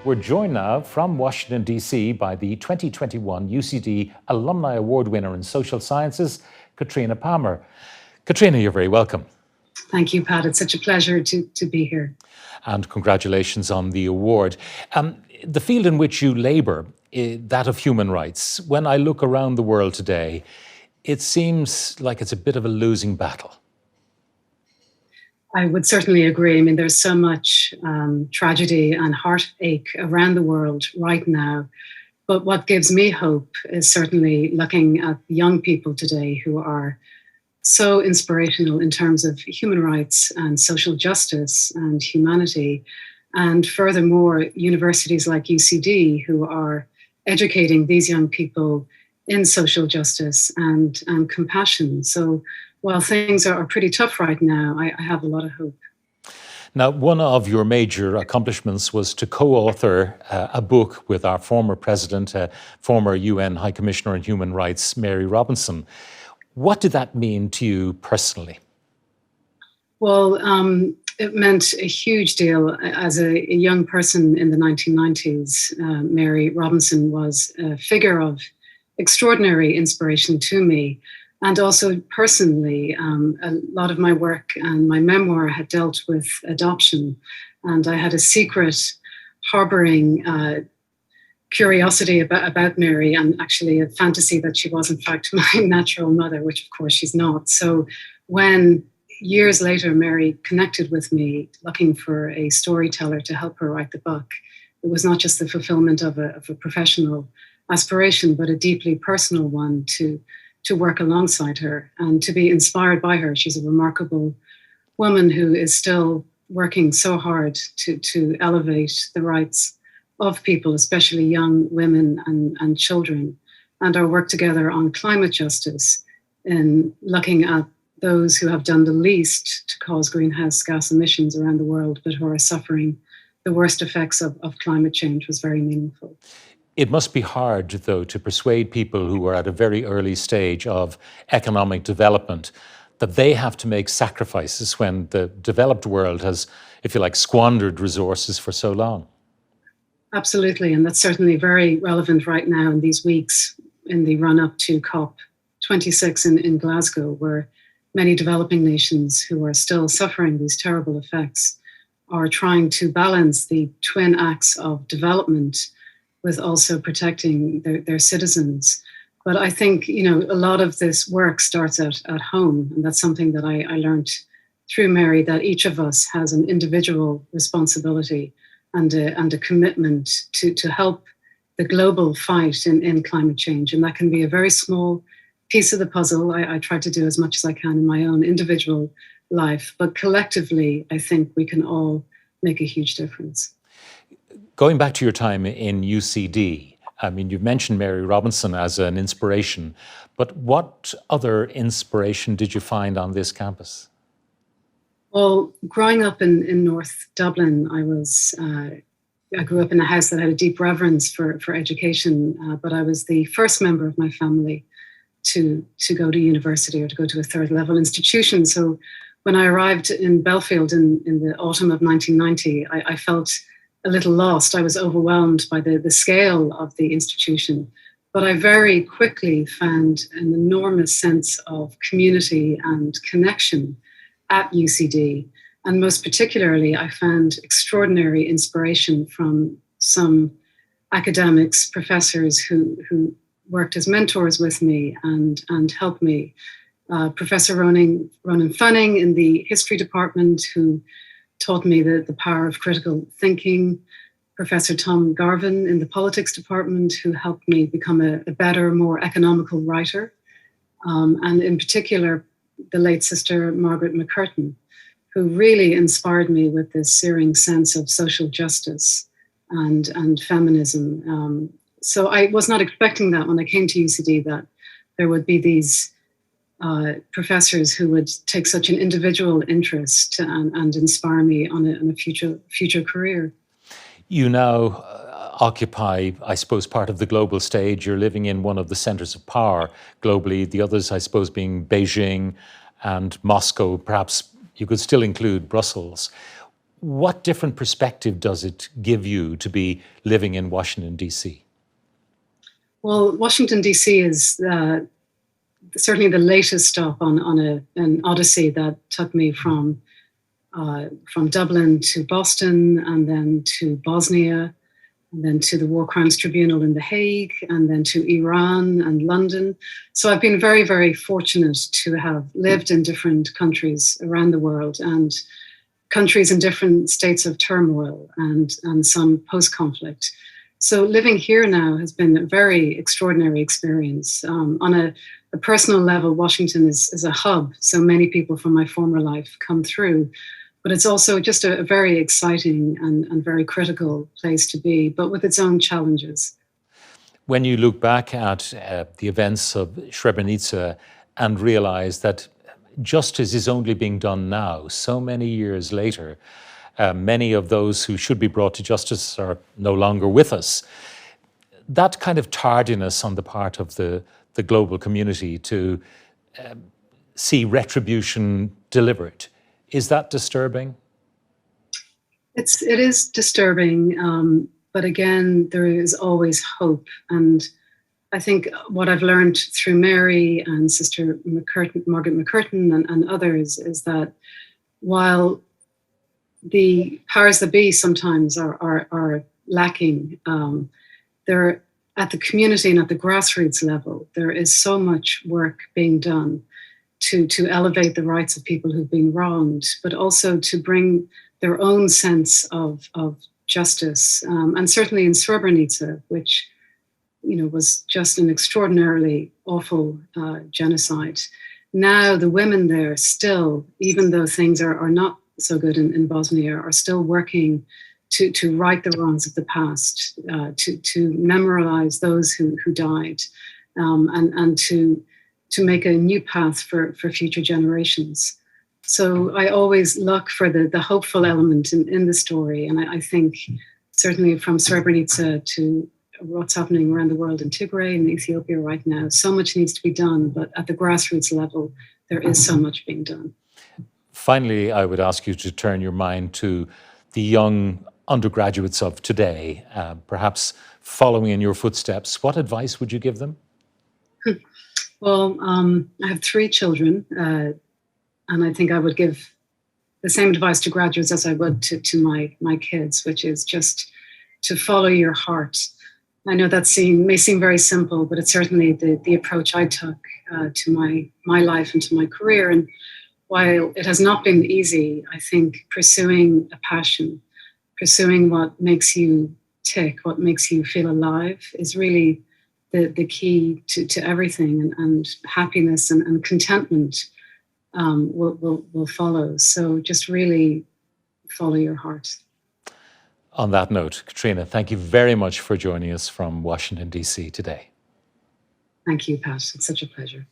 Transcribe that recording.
We're joined now from Washington, D.C. by the 2021 UCD Alumni Award winner in Social Sciences, Caitríona Palmer. Caitríona, you're very welcome. Thank you, Pat. It's such a pleasure to be here. And congratulations on the award. The field in which you labour, that of human rights, when I look around the world today, it seems like it's a bit of a losing battle. I would certainly agree. I mean, there's so much tragedy and heartache around the world right now. But what gives me hope is certainly looking at young people today who are so inspirational in terms of human rights and social justice and humanity. And furthermore, universities like UCD who are educating these young people in social justice and compassion. So while things are pretty tough right now, I have a lot of hope. Now, one of your major accomplishments was to co-author a book with our former president, former UN High Commissioner on Human Rights, Mary Robinson. What did that mean to you personally? Well, it meant a huge deal. As a young person in the 1990s, Mary Robinson was a figure of extraordinary inspiration to me. And also personally, a lot of my work and my memoir had dealt with adoption. And I had a secret harboring curiosity about Mary, and actually a fantasy that she was in fact my natural mother, which of course she's not. So when years later Mary connected with me looking for a storyteller to help her write the book, it was not just the fulfillment of a professional aspiration, but a deeply personal one to work alongside her and to be inspired by her. She's a remarkable woman who is still working so hard to elevate the rights of people, especially young women and children, and our work together on climate justice in looking at those who have done the least to cause greenhouse gas emissions around the world, but who are suffering the worst effects of climate change was very meaningful. It must be hard, though, to persuade people who are at a very early stage of economic development that they have to make sacrifices when the developed world has, if you like, squandered resources for so long. Absolutely, and that's certainly very relevant right now in these weeks in the run-up to COP26 in Glasgow, where many developing nations who are still suffering these terrible effects are trying to balance the twin acts of development with also protecting their citizens. But I think, a lot of this work starts at home. And that's something that I learned through Mary, that each of us has an individual responsibility and a commitment to help the global fight in climate change. And that can be a very small piece of the puzzle. I try to do as much as I can in my own individual life. But collectively, I think we can all make a huge difference. Going back to your time in UCD, I mean, you've mentioned Mary Robinson as an inspiration, but what other inspiration did you find on this campus? Well, growing up in North Dublin, I grew up in a house that had a deep reverence for education, but I was the first member of my family to go to university or to go to a third level institution. So when I arrived in Belfield in the autumn of 1990, I felt a little lost. I was overwhelmed by the scale of the institution, but I very quickly found an enormous sense of community and connection at UCD. And most particularly, I found extraordinary inspiration from some academics, professors who worked as mentors with me and helped me. Professor Ronan Fanning in the history department, who taught me the power of critical thinking. Professor Tom Garvin in the politics department, who helped me become a better, more economical writer. And in particular, the late sister Margaret McCurtain, who really inspired me with this searing sense of social justice and feminism. So I was not expecting that when I came to UCD, that there would be these professors who would take such an individual interest and inspire me on a future career. You now occupy, I suppose, part of the global stage. You're living in one of the centers of power globally, the others, I suppose, being Beijing and Moscow. Perhaps you could still include Brussels. What different perspective does it give you to be living in Washington, D.C.? Well, Washington, D.C. is certainly the latest stop on an odyssey that took me from Dublin to Boston, and then to Bosnia, and then to the War Crimes Tribunal in The Hague, and then to Iran and London. So I've been very, very fortunate to have lived in different countries around the world, and countries in different states of turmoil and some post-conflict. So living here now has been a very extraordinary experience. On a personal level, Washington is a hub. So many people from my former life come through. But it's also just a very exciting and very critical place to be, but with its own challenges. When you look back at the events of Srebrenica and realize that justice is only being done now, so many years later, many of those who should be brought to justice are no longer with us. That kind of tardiness on the part of the global community to see retribution delivered, is that disturbing? It is disturbing, but again, there is always hope. And I think what I've learned through Mary and Sister Margaret McCurtain and others is that while the powers that be sometimes are lacking, they're at the community and at the grassroots level, there is so much work being done to elevate the rights of people who've been wronged, but also to bring their own sense of justice. And certainly in Srebrenica, which was just an extraordinarily awful genocide. Now the women there still, even though things are not so good in Bosnia, are still working to right the wrongs of the past, to memorialize those who died, and to make a new path for future generations. So I always look for the hopeful element in the story. And I think certainly from Srebrenica to what's happening around the world in Tigray and Ethiopia right now, so much needs to be done. But at the grassroots level, there is so much being done. Finally, I would ask you to turn your mind to the young undergraduates of today, perhaps following in your footsteps. What advice would you give them? Well, I have 3 children, and I think I would give the same advice to graduates as I would to my kids, which is just to follow your heart. I know that may seem very simple, but it's certainly the approach I took to my life and to my career. And while it has not been easy, I think pursuing a passion, pursuing what makes you tick, what makes you feel alive, is really the key to everything, and happiness and contentment will follow. So just really follow your heart. On that note, Caitríona, thank you very much for joining us from Washington, D.C. today. Thank you, Pat. It's such a pleasure.